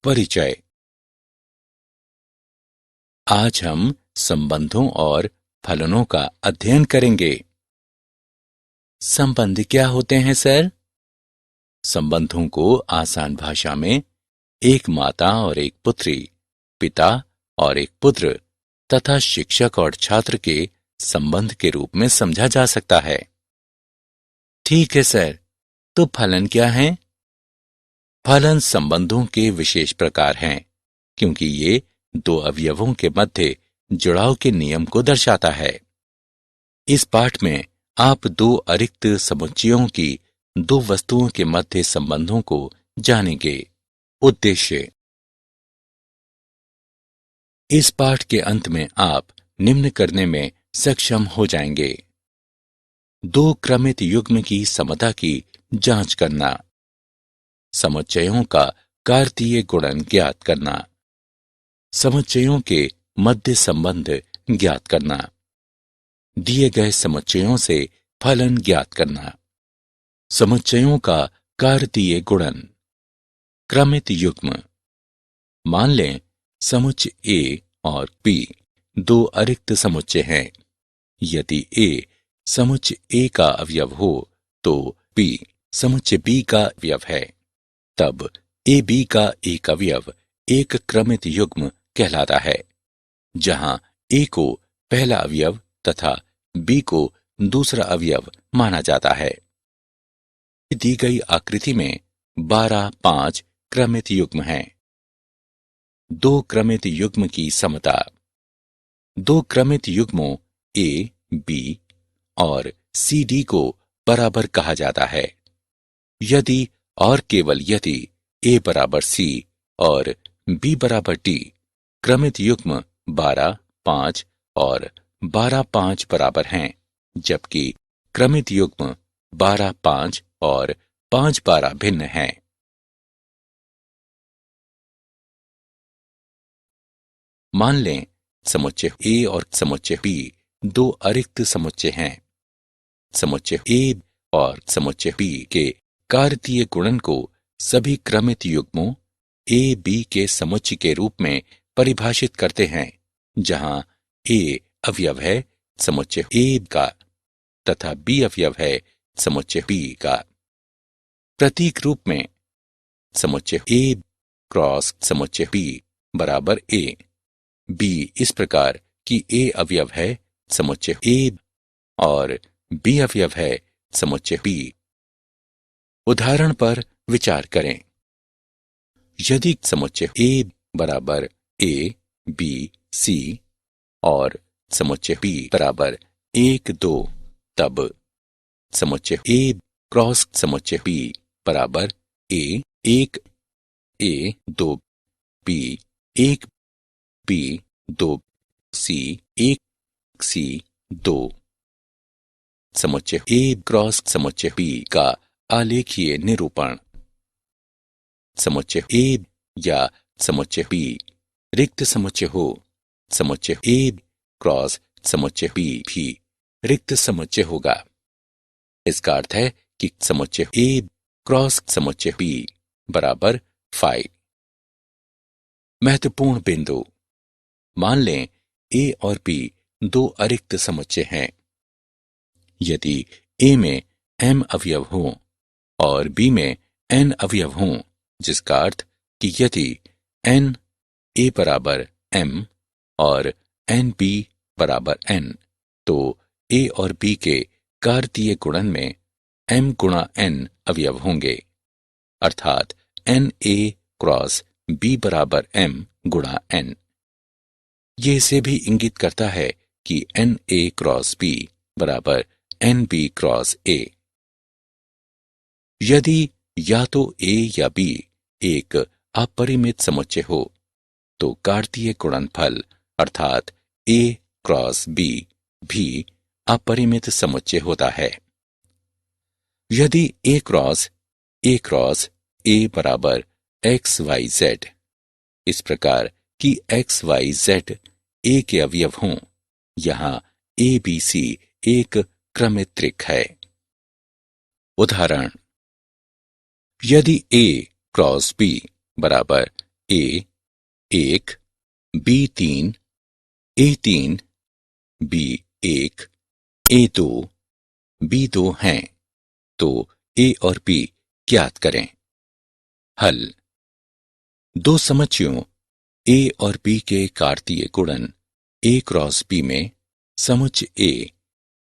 परिचय। आज हम संबंधों और फलनों का अध्ययन करेंगे। संबंध क्या होते हैं सर? संबंधों को आसान भाषा में एक माता और एक पुत्री, पिता और एक पुत्र तथा शिक्षक और छात्र के संबंध के रूप में समझा जा सकता है। ठीक है सर, तो फलन क्या है? फलन संबंधों के विशेष प्रकार हैं, क्योंकि ये दो अवयवों के मध्य जुड़ाव के नियम को दर्शाता है। इस पाठ में आप दो अरिक्त समुच्चयों की दो वस्तुओं के मध्य संबंधों को जानेंगे। उद्देश्य। इस पाठ के अंत में आप निम्न करने में सक्षम हो जाएंगे। दो क्रमित युग्म की समता की जांच करना, समुच्चयों का कार्तीय गुणन ज्ञात करना, समुच्चयों के मध्य संबंध ज्ञात करना, दिए गए समुच्चयों से फलन ज्ञात करना, समुच्चयों का कार्तीय गुणन। क्रमित युग्म। मान लें समुच्चय ए और बी दो अरिक्त समुच्चय हैं। यदि ए समुच्चय ए का अवयव हो तो बी समुच्चय बी का अवयव है। तब ए बी का एक अवयव एक क्रमित युग्म कहलाता है, जहां ए को पहला अवयव तथा बी को दूसरा अवयव माना जाता है। दी गई आकृति में 12, 5 क्रमित युग्म हैं। दो क्रमित युग्म की समता। दो क्रमित युग्मों ए, बी और सी, डी को बराबर कहा जाता है यदि और केवल यदि ए बराबर सी और बी बराबर डी क्रमित युग्म 12, 5 और 12, 5 बराबर हैं, जबकि क्रमित युग्म 12, 5 और 5, 12 भिन्न हैं। मान लें समुच्चय ए और समुच्चय बी दो अरिक्त समुच्चय हैं। समुच्चय ए और समुच्चय बी के कार्तीय गुणन को सभी क्रमित युग्मों ए, बी के समुच्चय के रूप में परिभाषित करते हैं, जहां ए अवयव है समुच्चय ए का तथा बी अवयव है समुच्चय बी का। प्रतीक रूप में समुच्चय ए क्रॉस समुच्चय बी बराबर ए, बी इस प्रकार कि ए अवयव है समुच्चय ए और बी अवयव है समुच्चय बी। उदाहरण पर विचार करें। यदि समुच्चय ए बराबर ए, बी, सी और समुच्चय बी बराबर 1, 2, तब समुच्चय ए क्रॉस समुच्चय बी बराबर ए, 1, ए, 2, बी, 1, बी, 2, सी, 1, सी, 2। समुच्चय ए क्रॉस समुच्चय बी का आलेखीय निरूपण। समुच्चय ए या समुच्चय बी रिक्त समुच्चय हो, समुच्चय ए क्रॉस समुच्चय बी भी रिक्त समुच्चय होगा। इसका अर्थ है कि समुच्चय ए क्रॉस समुच्चय बी बराबर 5। महत्वपूर्ण बिंदु। मान लें ए और बी दो अरिक्त समुच्चय हैं। यदि ए में m अवयव हों और बी में n अवयव हों, जिसका अर्थ कि यदि n a बराबर m और n b बराबर n, तो a और b के कार्तीय गुणन में m गुणा n अवयव होंगे, अर्थात n a क्रॉस b बराबर m गुणा n। ये इसे भी इंगित करता है कि n a क्रॉस b बराबर n b क्रॉस a। यदि या तो a या b एक अपरिमित समुच्चय हो, तो कार्तीय गुणनफल अर्थात a क्रॉस b भी अपरिमित समुच्चय होता है। यदि a क्रॉस a बराबर x, y, z, इस प्रकार कि x, y, z a के अवयव हों, यहां a, b, c एक क्रमित त्रिक है। उदाहरण। यदि a क्रॉस b बराबर ए 1, बी 3, ए 3, बी 1, ए 2, बी 2 हैं, तो ए और बी ज्ञात करें। हल। दो समुच्चयों ए और बी के कार्तीय गुणन ए क्रॉस बी में समुच्चय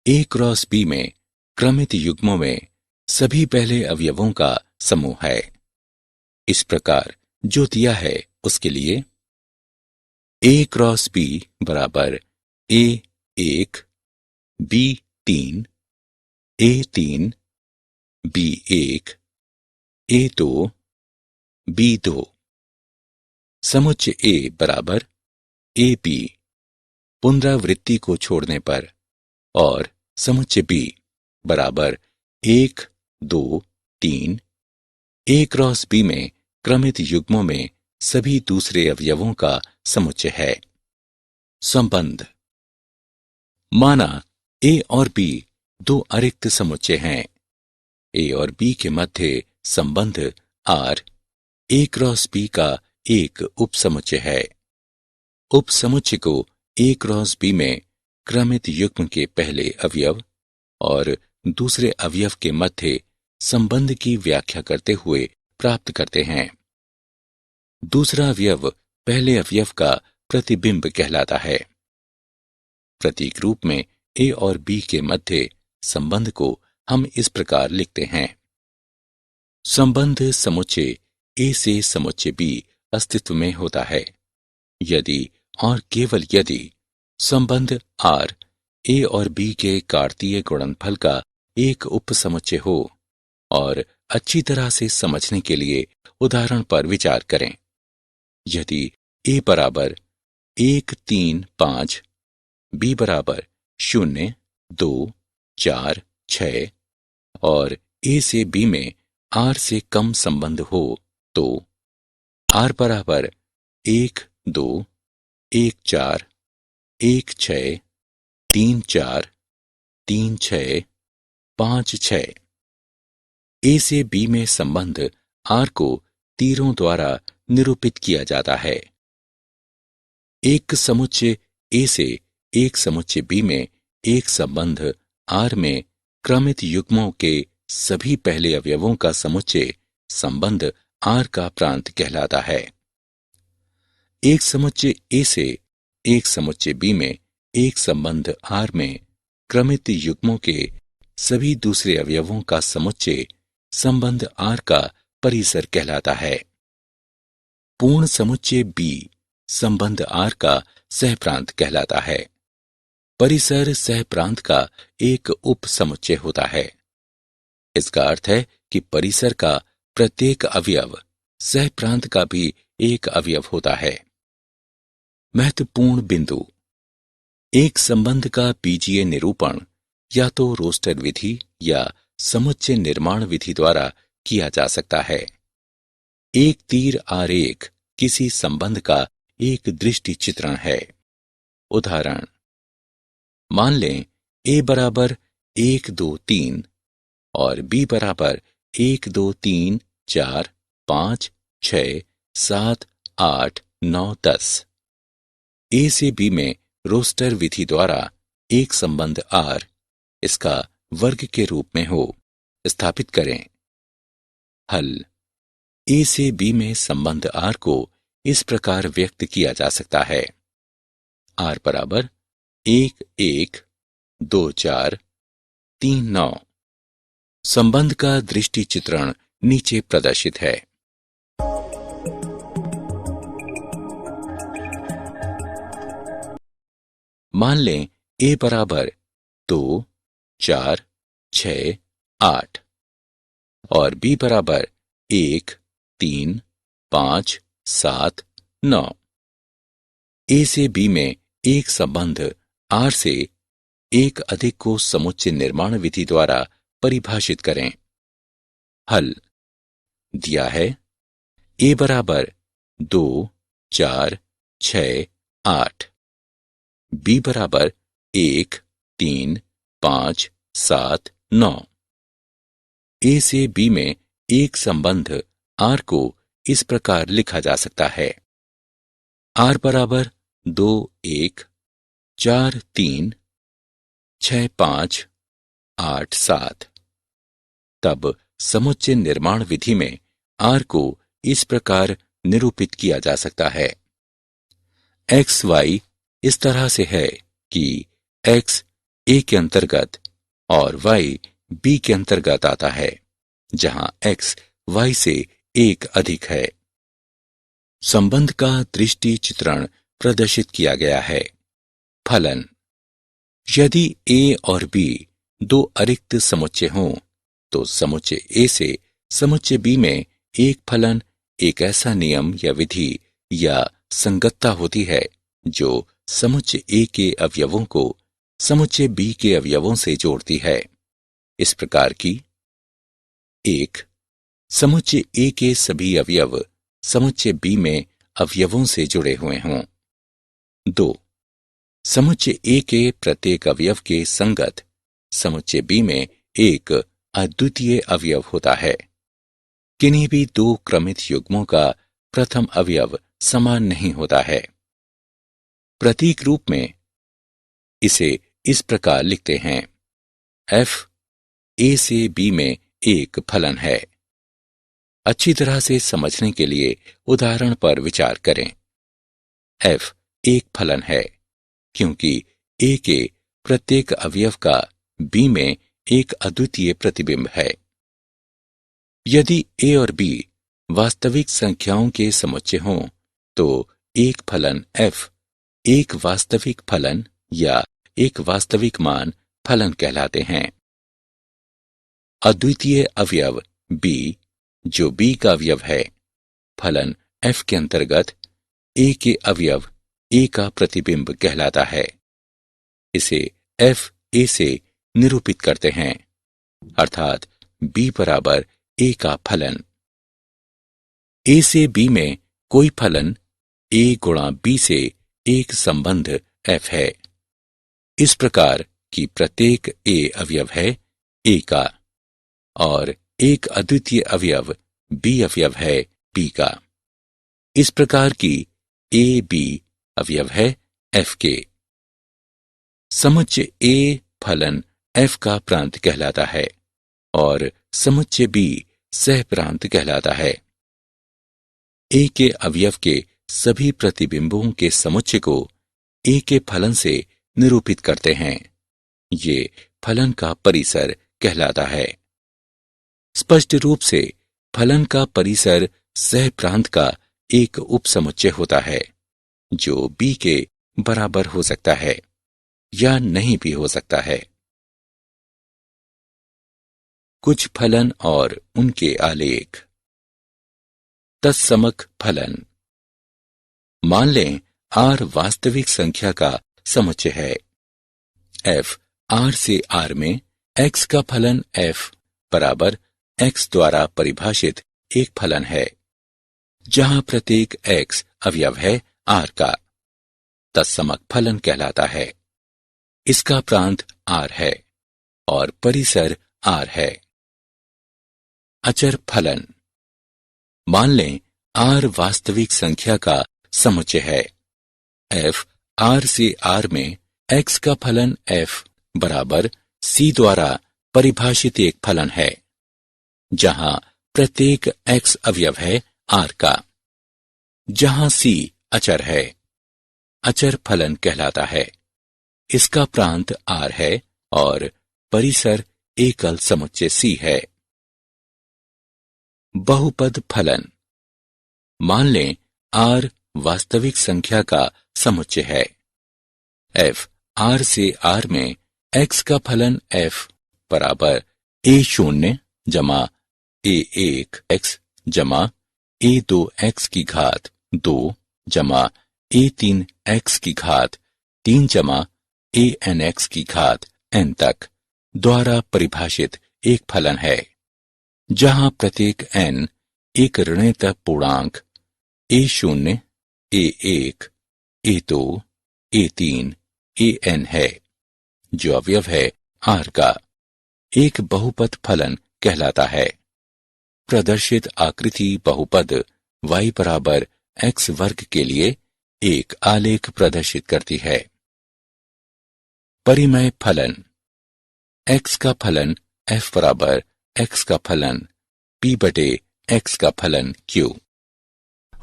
ए क्रॉस बी में क्रमित युग्मों में सभी पहले अवयवों का समूह है। इस प्रकार जो दिया है उसके लिए ए क्रॉस बी बराबर ए 1, बी 3, ए 3, बी 1, ए 2, बी 2। समुच्चय ए बराबर ए बी पुनरावृत्ति को छोड़ने पर और समुच्चय बी बराबर 1, 2, 3 ए क्रॉस बी में क्रमित युग्मों में सभी दूसरे अवयवों का समुच्चय है। संबंध। माना ए और बी दो अरिक्त समुच्चय हैं। ए और बी के मध्य संबंध आर ए क्रॉस बी का एक उपसमुच्चय है। उपसमुच्चय को ए क्रॉस बी में क्रमित युग्म के पहले अवयव और दूसरे अवयव के मध्य संबंध की व्याख्या करते हुए प्राप्त करते हैं। दूसरा अवयव पहले अवयव का प्रतिबिंब कहलाता है। प्रतीक रूप में ए और बी के मध्य संबंध को हम इस प्रकार लिखते हैं। संबंध समुच्चय ए से समुच्चय बी अस्तित्व में होता है यदि और केवल यदि संबंध आर ए और बी के कार्तीय गुणनफल का एक उपसमुच्चय हो। और अच्छी तरह से समझने के लिए उदाहरण पर विचार करें। यदि ए बराबर 1, 3, 5, बी बराबर 0, 2, 4, 6 और ए से बी में आर से कम संबंध हो तो आर बराबर 1, 2, 1, 4, 1, 6, 3, 4, 3, 6, 5, 6। ए से बी में संबंध आर को तीरों द्वारा निरूपित किया जाता है। एक समुच्चय ए से एक समुच्चय बी में एक संबंध आर में क्रमित युग्मों के सभी पहले अवयवों का समुच्चय संबंध आर का प्रांत कहलाता है। एक समुच्चय ए से एक समुच्चय बी में एक संबंध आर में क्रमित युग्मों के सभी दूसरे अवयवों का समुच्चय संबंध आर का परिसर कहलाता है। पूर्ण समुच्चय बी संबंध आर का सहप्रांत कहलाता है। परिसर सहप्रांत का एक उप समुच्चय होता है। इसका अर्थ है कि परिसर का प्रत्येक अवयव सहप्रांत का भी एक अवयव होता है। महत्वपूर्ण बिंदु। एक संबंध का बीजीय निरूपण या तो रोस्टर विधि या समुच्चय निर्माण विधि द्वारा किया जा सकता है। एक तीर आरेख किसी संबंध का एक दृष्टि चित्रण है। उदाहरण। मान लें ए बराबर 1, 2, 3 और बी बराबर 1, 2, 3, 4, 5, 6, 7, 8, 9, 10। ए से बी में रोस्टर विधि द्वारा एक संबंध आर इसका वर्ग के रूप में हो स्थापित करें। हल। ए से बी में संबंध आर को इस प्रकार व्यक्त किया जा सकता है। आर बराबर 1, 1, 2, 4, 3, 9। संबंध का दृष्टि चित्रण नीचे प्रदर्शित है। मान लें ए बराबर 2, 4, 6, 8 और बी बराबर 1, 3, 5, 7, 9। ए से बी में एक संबंध आर से एक अधिक को समुच्चय निर्माण विधि द्वारा परिभाषित करें। हल। दिया है ए बराबर 2, 4, 6, 8, बी बराबर 1, 3, 5, 7, 9। ए से बी में एक संबंध आर को इस प्रकार लिखा जा सकता है। r बराबर 2 1 4 3 6 5 8 7। तब समुच्चय निर्माण विधि में r को इस प्रकार निरूपित किया जा सकता है। x y इस तरह से है कि x a के अंतर्गत और y b के अंतर्गत आता है, जहां x y से एक अधिक है। संबंध का दृष्टि चित्रण प्रदर्शित किया गया है। फलन: यदि a और b दो अरिक्त समुच्चय हों, तो समुच्चय a से समुच्चय b में एक फलन एक ऐसा नियम या विधि या संगतता होती है जो समुच्चय a के अवयवों को समुच्चय b के अवयवों से जोड़ती है। इस प्रकार की: 1. समुच्चय a के सभी अवयव समुच्चय b में अवयवों से जुड़े हुए हों। 2. समुच्चय a के प्रत्येक अवयव के संगत समुच्चय b में एक अद्वितीय अवयव होता है। किन्हीं भी दो क्रमित युग्मों का प्रथम अवयव समान नहीं होता है। प्रतीक रूप में इसे इस प्रकार लिखते हैं: f a से b में एक फलन है। अच्छी तरह से समझने के लिए उदाहरण पर विचार करें। f एक फलन है क्योंकि a के प्रत्येक अवयव का b में एक अद्वितीय प्रतिबिंब है। यदि a और b वास्तविक संख्याओं के समुच्चय हों, तो एक फलन f एक वास्तविक फलन या एक वास्तविक मान फलन कहलाते हैं। अद्वितीय अवयव b, जो b का अवयव है, फलन f के अंतर्गत a के अवयव a का प्रतिबिंब कहलाता है। इसे f a से निरूपित करते हैं, अर्थात b बराबर a का फलन। a से b में कोई फलन a गुणा b से एक संबंध f है, इस प्रकार कि प्रत्येक a अवयव है a का और एक अद्वितीय अवयव b अवयव है b का। इस प्रकार की a b अवयव है f के। समुच्चय a फलन f का प्रांत कहलाता है और समुच्चय b सह प्रांत कहलाता है। a के अवयव के सभी प्रतिबिंबों के समुच्चय को a के फलन से निरूपित करते हैं। ये फलन का परिसर कहलाता है। स्पष्ट रूप से फलन का परिसर सह प्रांत का एक उपसमुच्चय होता है, जो b के बराबर हो सकता है या नहीं भी हो सकता है। कुछ फलन और उनके आलेख। तत्समक फलन: मान लें r वास्तविक संख्या का समुच्चय है। f r से r में x का फलन f बराबर x द्वारा परिभाषित एक फलन है, जहां प्रत्येक x अवयव है r का। तत्समक फलन कहलाता है। इसका प्रांत r है और परिसर r है। अचर फलन: मान लें r वास्तविक संख्या का समुच्चय है। f r से r में x का फलन f बराबर c द्वारा परिभाषित एक फलन है, जहां प्रत्येक x अवयव है r का। जहां c अचर है, अचर फलन कहलाता है। इसका प्रांत r है और परिसर एकल समुच्चय c है। बहुपद फलन: मान लें r वास्तविक संख्या का समुच्चय है। f r से r में x का फलन f बराबर a0 जमा a1 x जमा a2 x की घात 2 जमा a3 x की घात 3 जमा an x की घात n तक द्वारा परिभाषित एक फलन है, जहां प्रत्येक n एक ऋणात्मक पूर्णांक a0, a1, a2, a3, an है, जो अवयव है r का। एक बहुपद फलन कहलाता है। प्रदर्शित आकृति बहुपद y बराबर x वर्ग के लिए एक आलेख प्रदर्शित करती है। परिमेय फलन। x का फलन f बराबर x का फलन p बटे x का फलन q।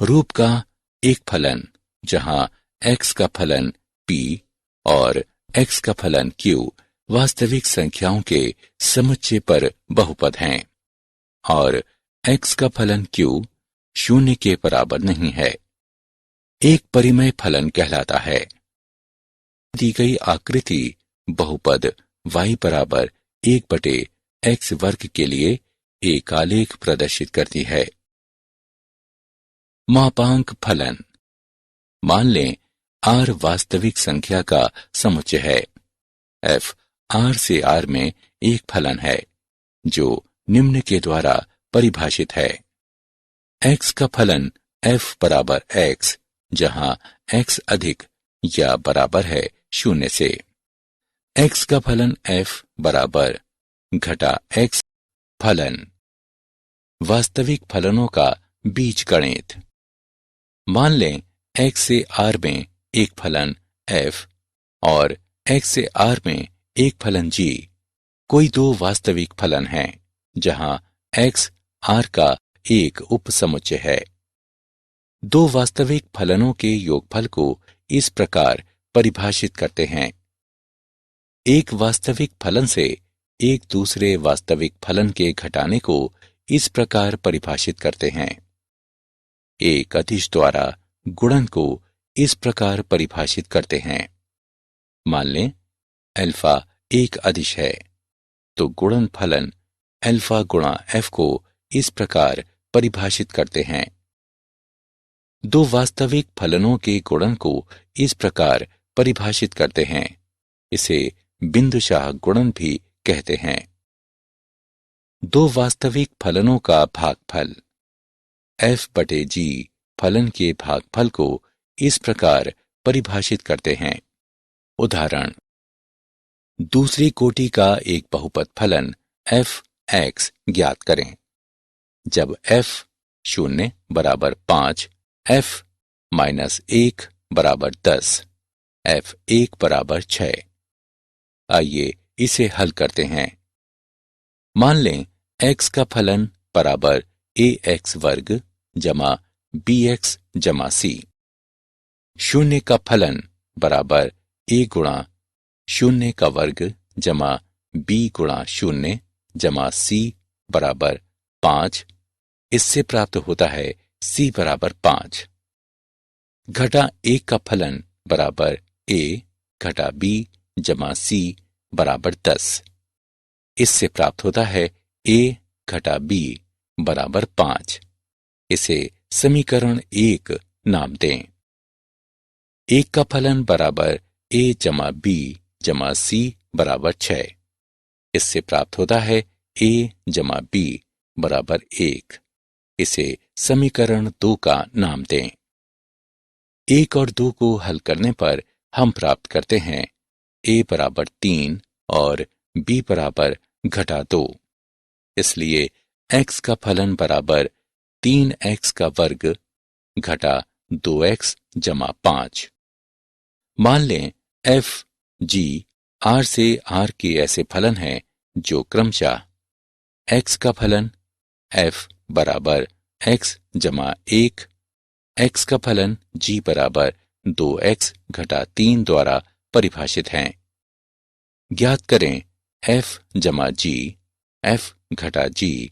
रूप का एक फलन जहां x का फलन p और x का फलन q वास्तविक संख्याओं के समुच्चय पर बहुपद हैं और x का फलन q शून्य के बराबर नहीं है, एक परिमेय फलन कहलाता है। दी गई आकृति बहुपद y बराबर 1 बटे x वर्ग के लिए एक आलेख प्रदर्शित करती है। मापांक फलन। मान लें r वास्तविक संख्या का समुच्चय है। f r से r में एक फलन है जो निम्न के द्वारा परिभाषित है। x का फलन f बराबर x जहां x अधिक या बराबर है 0 से। x का फलन f बराबर घटा x फलन। वास्तविक फलनों का बीजगणित। मान लें x से r में एक फलन f और x से r में एक फलन g कोई दो वास्तविक फलन हैं जहां x r का एक उपसमुच्चय है। दो वास्तविक फलनों के योगफल को इस प्रकार परिभाषित करते हैं। एक वास्तविक फलन से एक दूसरे वास्तविक फलन के घटाने को इस प्रकार परिभाषित करते हैं। एक अदिश द्वारा गुणन को इस प्रकार परिभाषित करते हैं। मान लें अल्फा एक अदिश है तो गुणन फलन अल्फा गुणा f को इस प्रकार परिभाषित करते हैं। दो वास्तविक फलनों के गुणन को इस प्रकार परिभाषित करते हैं। इसे बिंदुशाह गुणन भी कहते हैं। दो वास्तविक फलनों का भागफल। f बटे g फलन के भागफल को इस प्रकार परिभाषित करते हैं। उदाहरण, दूसरी कोटि का एक बहुपद फलन f x ज्ञात करें। जब f 0 बराबर 5, f माइनस 1 बराबर 10, f 1 बराबर 6। आइए इसे हल करते हैं। मान लें x का फलन बराबर ax वर्ग जमा bx जमा c। शून्य का फलन बराबर a गुणा 0 का वर्ग जमा b गुणा 0 जमा c बराबर 5। इससे प्राप्त होता है c बराबर 5। घटा 1 का फलन बराबर a घटा b जमा c बराबर 10। इससे प्राप्त होता है a घटा b बराबर 5। इसे समीकरण 1 नाम दें। 1 का फलन बराबर a जमा b जमा c बराबर 6। इससे प्राप्त होता है a जमा b बराबर 1। इसे समीकरण 2 का नाम दें। 1 और 2 को हल करने पर हम प्राप्त करते हैं a बराबर 3 और b बराबर घटा 2। इसलिए x का फलन बराबर 3x का वर्ग घटा 2x जमा 5। मान लें f g r से r के ऐसे फलन हैं जो क्रमशः x का फलन f बराबर x जमा 1, x का फलन g बराबर 2x घटा 3 द्वारा परिभाषित हैं। ज्ञात करें f जमा g, f घटा g,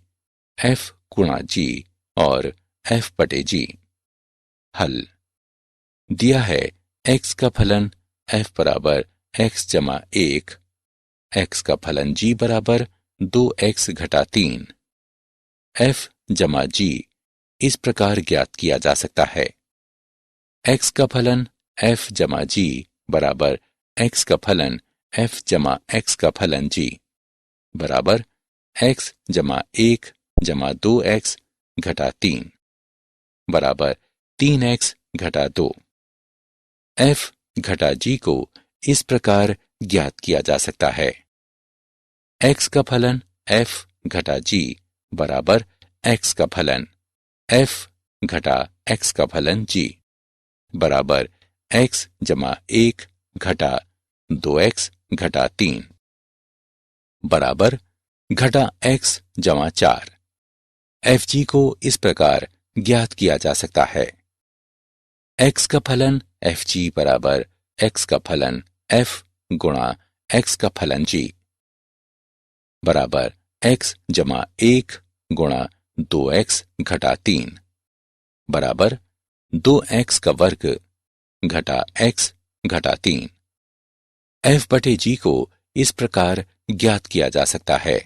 f गुणा g और f बटे g। हल दिया है x का फलन f बराबर x जमा 1, x का फलन g बराबर 2x घटा 3। f जमा g इस प्रकार ज्ञात किया जा सकता है। x का फलन f जमा g बराबर x का फलन f जमा x का फलन g बराबर x जमा 1 जमा 2x घटा 3 बराबर 3x घटा 2। f घटा g को इस प्रकार ज्ञात किया जा सकता है। x का फलन f घटा g बराबर x का फलन f घटा x का फलन g बराबर x जमा 1 घटा 2x घटा 3 बराबर घटा x जमा 4। fg को इस प्रकार ज्ञात किया जा सकता है। x का फलन fg बराबर x का फलन f गुणा x का फलन g बराबर x जमा 1 गुणा 2x घटा 3 बराबर 2x का वर्ग घटा x घटा 3। f बटे g को इस प्रकार ज्ञात किया जा सकता है।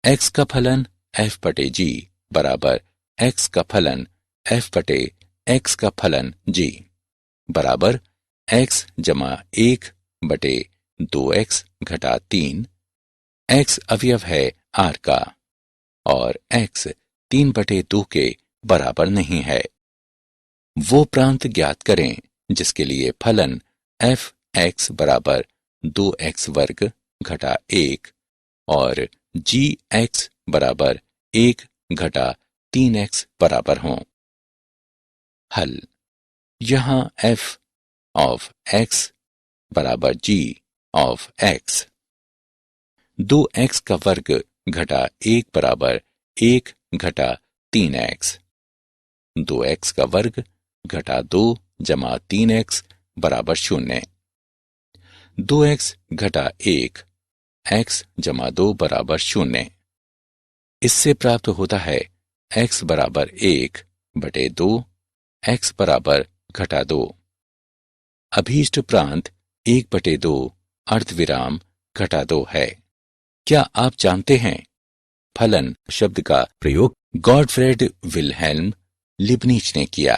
x का फलन f बटे g बराबर x का फलन f बटे x का फलन g बराबर x जमा 1 बटे 2x घटा 3। x अवयव है r का और x 3 बटे 2 के बराबर नहीं है। वो प्रांत ज्ञात करें जिसके लिए फलन f x बराबर 2x वर्ग घटा 1 और g x बराबर 1 घटा 3x बराबर हों। हल। यहां f of x बराबर g of x 2x का वर्ग घटा 1 बराबर 1 घटा 3x 2x का वर्ग घटा 2 जमा 3x बराबर 0 2x घटा 1 x जमा 2 बराबर 0। इससे प्राप्त होता है x बराबर 1 बटे 2 x बराबर घटा 2। अभीष्ट प्रांत 1 बटे 2 अर्धविराम घटा 2 है। क्या आप जानते हैं फलन शब्द का प्रयोग गॉटफ्रेड विल्हेल्म लिबनिज ने किया।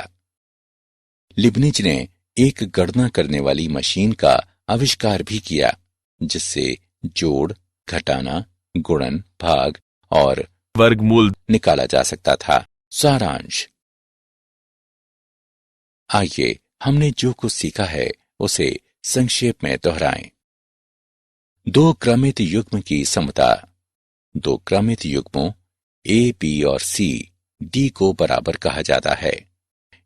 लिबनिज ने एक गणना करने वाली मशीन का आविष्कार भी किया जिससे जोड़, घटाना, गुणन, भाग और वर्गमूल निकाला जा सकता था। सारांश। आइए हमने जो कुछ सीखा है उसे संक्षेप में दोहराएं। दो क्रमित युग्म की समता। दो क्रमित युग्मों a, b और c d को बराबर कहा जाता है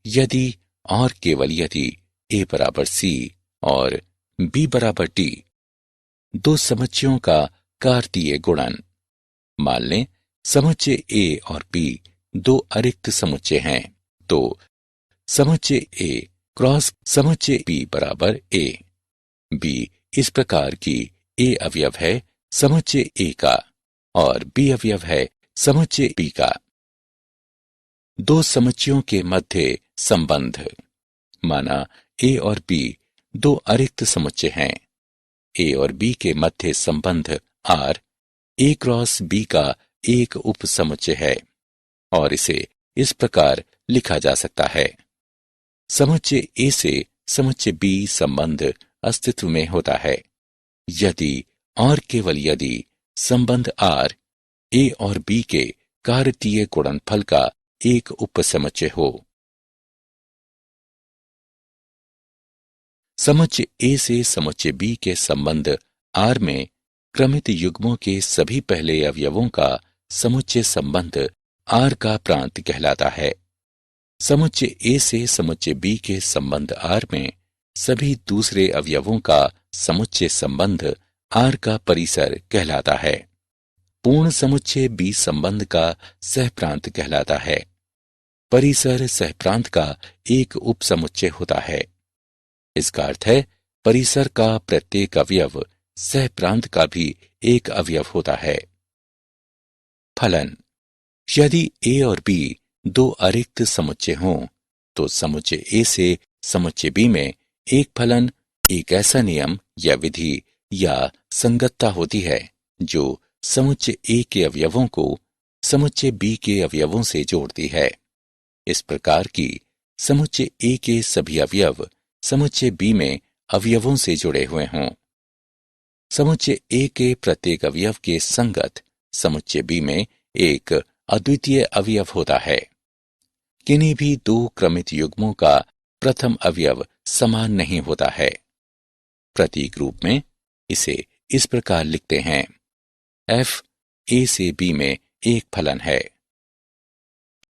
यदि और केवल यदि a बराबर c और b बराबर d। दो समुच्चयों का कार्तीय गुणन। मान लें समुच्चय a और b दो अरिक्त समुच्चय हैं तो समुच्चय a क्रॉस समुच्चय b बराबर a। b इस प्रकार की a अवयव है समुच्चय a का और b अवयव है समुच्चय b का। दो समुच्चयों के मध्य संबंध। माना a और b दो अरिक्त समुच्चय हैं। a और b के मध्य संबंध r a क्रॉस b का एक उप समुच्चय है और इसे इस प्रकार लिखा जा सकता है। समुच्चय a से समुच्चय b संबंध अस्तित्व में होता है यदि और केवल यदि संबंध r a और b के कार्तीय गुणनफल का एक उपसमुच्चय हो। समुच्चय a से समुच्चय b के संबंध r में क्रमित युग्मों के सभी पहले अवयवों का समुच्चय संबंध r का प्रांत कहलाता है। समुच्चय a से समुच्चय b के संबंध r में सभी दूसरे अवयवों का समुच्चय संबंध r का परिसर कहलाता है। पूर्ण समुच्चय b संबंध का सहप्रांत कहलाता है। परिसर सहप्रांत का एक उपसमुच्चय होता है। इसका अर्थ है परिसर का प्रत्येक अवयव सहप्रांत का भी एक अवयव होता है। फलन। यदि a और b दो अरिक्त समुच्चय हों तो समुच्चय a से समुच्चय b में एक फलन एक ऐसा नियम या विधि या संगतता होती है जो समुच्चय a के अवयवों को समुच्चय b के अवयवों से जोड़ती है। इस प्रकार की समुच्चय a के सभी अवयव समुच्चय b में अवयवों से जुड़े हुए हों। समुच्चय a के प्रत्येक अवयव के संगत समुच्चय b में एक अद्वितीय अवयव होता है। किन्हीं भी दो क्रमित युग्मों का प्रथम अवयव समान नहीं होता है। प्रतीक रूप में इसे इस प्रकार लिखते हैं f a से b में एक फलन है